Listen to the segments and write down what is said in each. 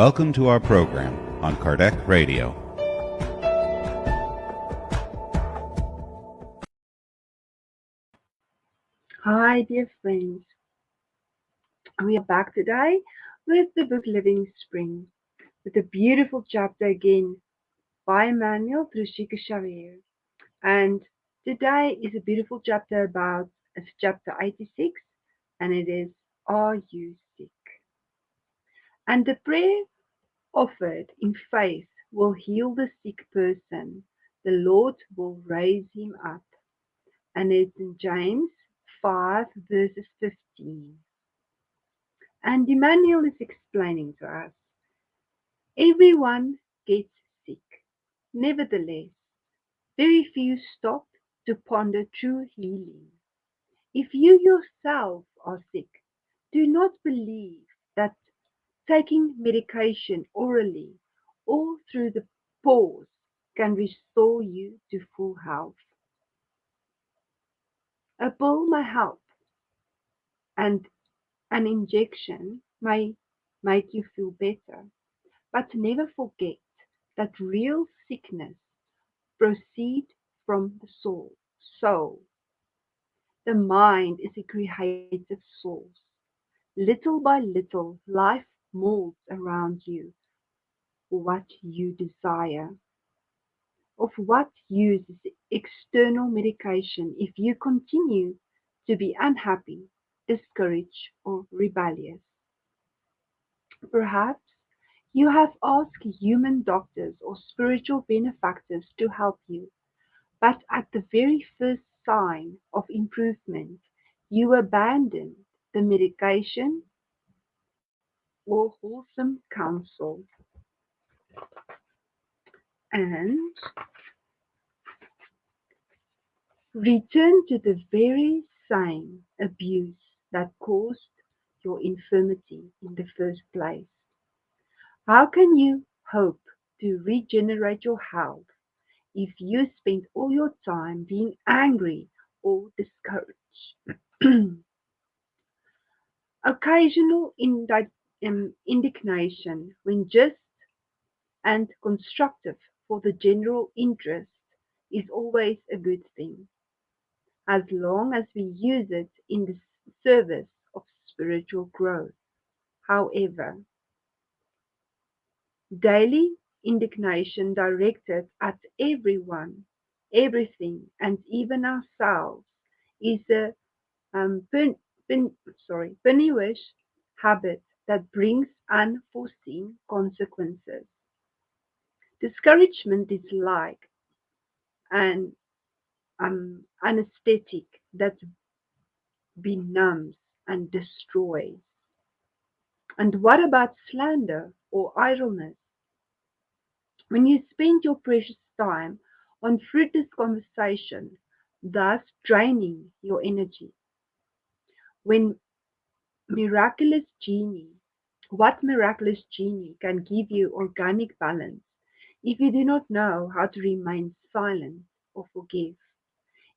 Welcome to our program on Kardec Radio. Hi, dear friends. We are back today with the book Living Spring, with a beautiful chapter again by Emmanual through Chico Xavier. And today is a beautiful chapter about chapter 86, and it is Are You Sick? And the prayer offered in faith will heal the sick person. The Lord will raise him up. And it's in James 5, verses 15. And Emmanuel is explaining to us, everyone gets sick. Nevertheless, very few stop to ponder true healing. If you yourself are sick, do not believe that taking medication orally or through the pores can restore you to full health. A pill may help, and an injection may make you feel better, but never forget that real sickness proceeds from the soul. The mind is a creative source. Little by little, life molds around you what you desire. Of what use is external medication if you continue to be unhappy, discouraged, or rebellious? Perhaps you have asked human doctors or spiritual benefactors to help you, but at the very first sign of improvement, you abandon the medication or wholesome counsel and return to the very same abuse that caused your infirmity in the first place. How can you hope to regenerate your health if you spend all your time being angry or discouraged? Occasional indignation, when just and constructive for the general interest, is always a good thing, as long as we use it in the service of spiritual growth. However, daily indignation directed at everyone, everything, and even ourselves is a pernicious habit that brings unforeseen consequences. Discouragement is like an anesthetic that benumbs and destroys. And what about slander or idleness? When you spend your precious time on fruitless conversation, thus draining your energy, when miraculous genie, what miraculous genie can give you organic balance if you do not know how to remain silent or forgive?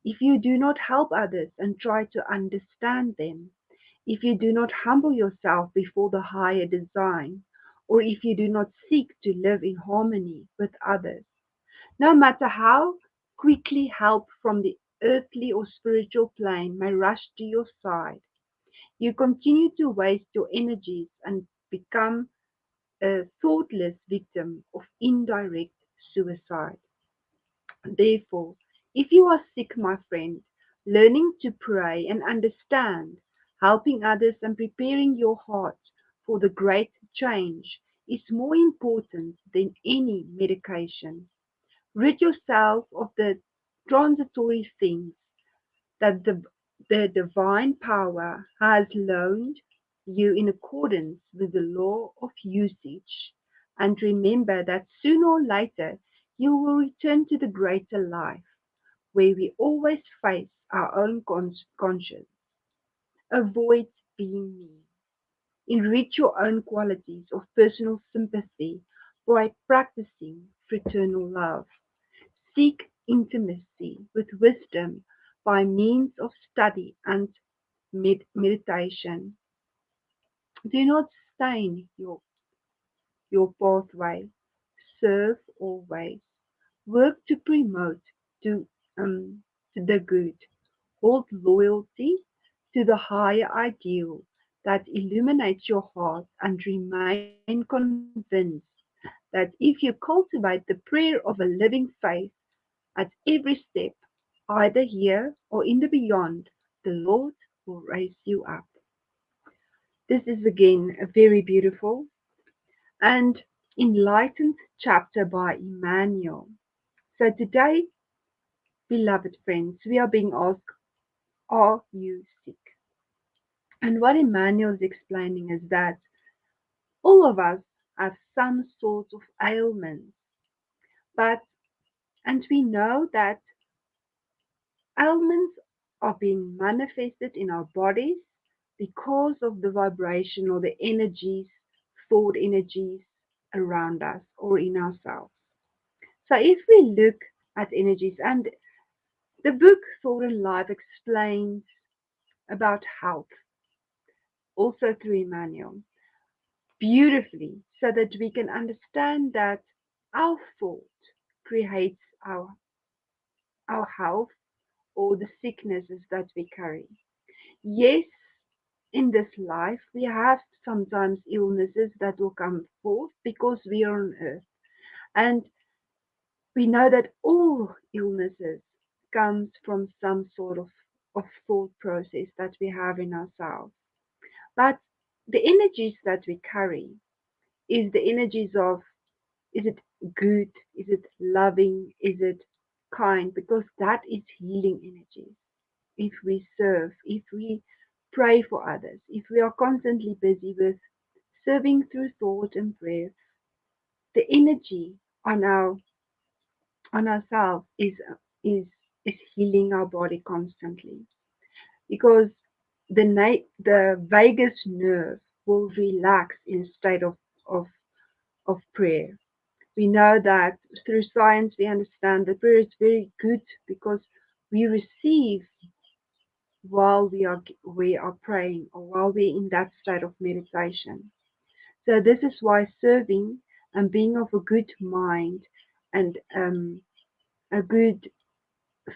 If you do not help others and try to understand them, if you do not humble yourself before the higher design, or if you do not seek to live in harmony with others, no matter how quickly help from the earthly or spiritual plane may rush to your side, you continue to waste your energies and become a thoughtless victim of indirect suicide. Therefore, if you are sick, my friend, learning to pray and understand, helping others and preparing your heart for the great change is more important than any medication. Rid yourself of the transitory things that the divine power has loaned you in accordance with the law of usage, and remember that sooner or later you will return to the greater life, where we always face our own conscience. Avoid being mean. Enrich your own qualities of personal sympathy by practicing fraternal love. Seek intimacy with wisdom by means of study and meditation. Do not stain your your pathway. Serve always. Work to promote to, to the good. Hold loyalty to the higher ideal that illuminates your heart and remain convinced that if you cultivate the prayer of a living faith at every step, either here or in the beyond, the Lord will raise you up. This is again a very beautiful and enlightened chapter by Emmanuel. So today, beloved friends, we are being asked, are you sick? And what Emmanuel is explaining is that all of us have some sort of ailment, but and we know that ailments are being manifested in our bodies because of the vibration or the energies, thought energies around us or in ourselves. So if we look at energies, and the book Thought and Life explains about health, also through Emmanuel, beautifully, so that we can understand that our thought creates our health or the sicknesses that we carry. Yes, in this life, we have sometimes illnesses that will come forth because we are on earth. And we know that all illnesses comes from some sort of thought process that we have in ourselves. But the energies that we carry is the energies of, is it good? Is it loving? Is it kind? Because that is healing energies. If we serve, if we pray for others, if we are constantly busy with serving through thought and prayer, the energy on ourselves is is healing our body constantly, because the vagus nerve will relax in a state of of prayer. We know that through science we understand that prayer is very good because we receive while we are praying or while we're in that state of meditation. So this is why serving and being of a good mind and a good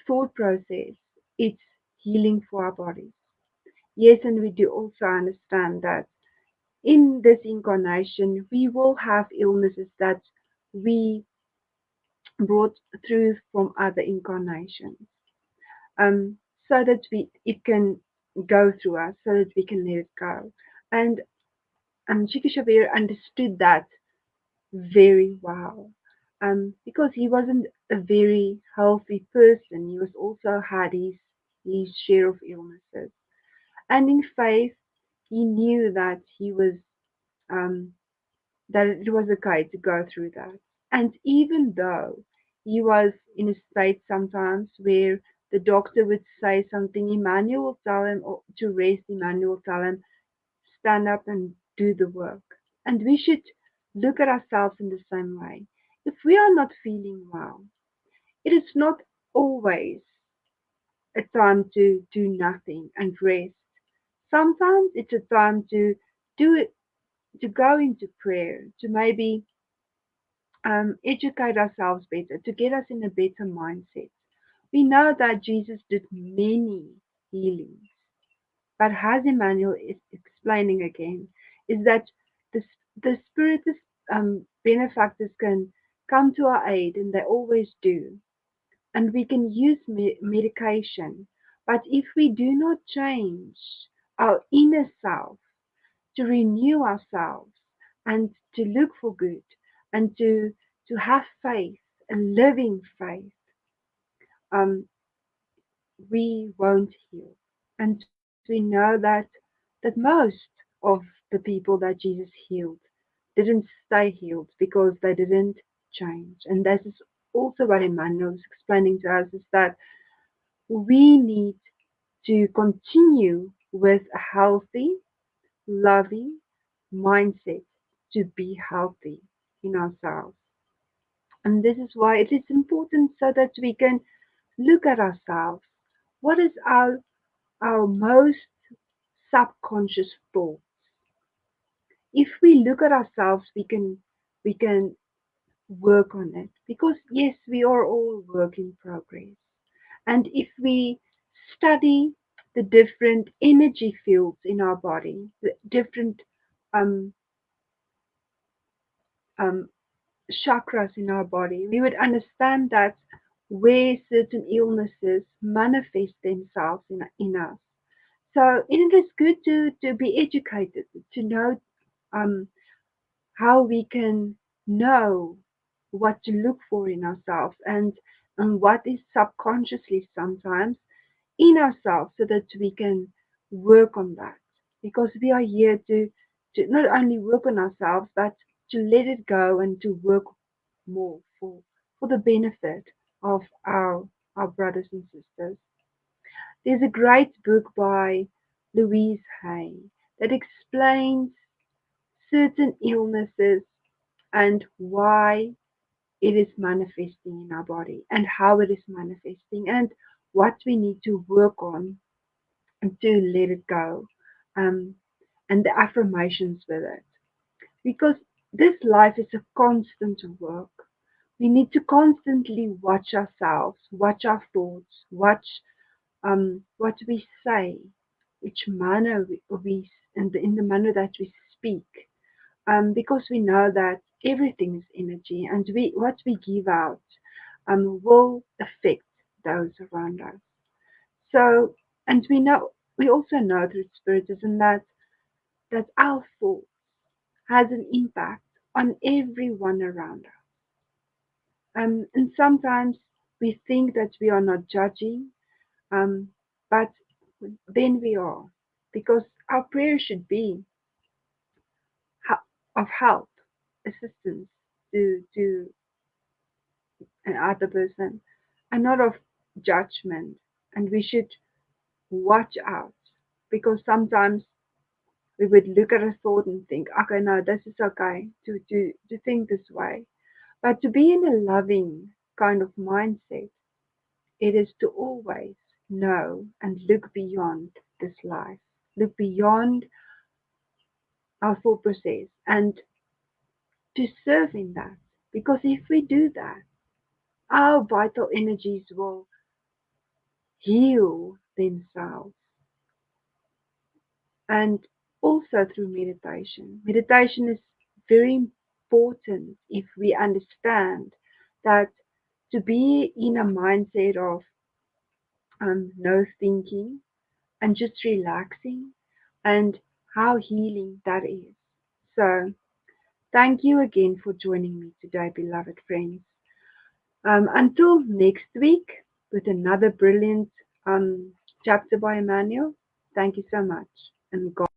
thought process, it's healing for our bodies. Yes, and we do also understand that in this incarnation we will have illnesses that we brought through from other incarnations, um, so that it can go through us, so that we can let it go. And Chico Xavier understood that very well, because he wasn't a very healthy person. He was also had his share of illnesses, and in faith, he knew that he was um, that it was okay to go through that. And even though he was in a state sometimes where the doctor would say something, Emmanuel will tell him or to rest, Emmanuel will tell him, stand up and do the work. And we should look at ourselves in the same way. If we are not feeling well, it is not always a time to do nothing and rest. Sometimes it's a time to do it, to go into prayer, to maybe educate ourselves better, to get us in a better mindset. We know that Jesus did many healings, but as Emmanuel is explaining again, is that the, the Spirit's benefactors can come to our aid, and they always do, and we can use medication. But if we do not change our inner self, to renew ourselves and to look for good and to have faith, a living faith, um, we won't heal. And we know that most of the people that Jesus healed didn't stay healed because they didn't change. And this is also what Emmanuel is explaining to us, is that we need to continue with a healthy, loving mindset to be healthy in ourselves. And this is why it is important, so that we can look at ourselves. What is our most subconscious thought? If we look at ourselves, we can we can work on it. Because yes, we are all work in progress. And if we study the different energy fields in our body, the different um, um, chakras in our body, we would understand that where certain illnesses manifest themselves in us. So it is good to be educated, to know um, how we can know what to look for in ourselves and what is subconsciously sometimes in ourselves so that we can work on that. Because we are here to not only work on ourselves, but to let it go and to work more for the benefit of our brothers and sisters. There's a great book by Louise Hay that explains certain illnesses and why it is manifesting in our body and how it is manifesting and what we need to work on to let it go, um, and the affirmations with it. Because this life is a constant work. We need to constantly watch ourselves, watch our thoughts, watch what we say, which manner we and in the manner that we speak, because we know that everything is energy, and what we give out will affect those around us. So, and we also know through spiritism that our thought has an impact on everyone around us. And sometimes we think that we are not judging, um, but then we are, because our prayer should be of help, assistance to an other person, and not of judgment. And we should watch out, because sometimes we would look at a thought and think, okay, no, this is okay to think this way. But to be in a loving kind of mindset, it is to always know and look beyond this life, look beyond our thought process and to serve in that. Because if we do that, our vital energies will heal themselves, and also through meditation. Meditation is very important if we understand that to be in a mindset of no thinking and just relaxing, and how healing that is. So, thank you again for joining me today, beloved friends. Until next week with another brilliant chapter by Emmanuel, thank you so much, and God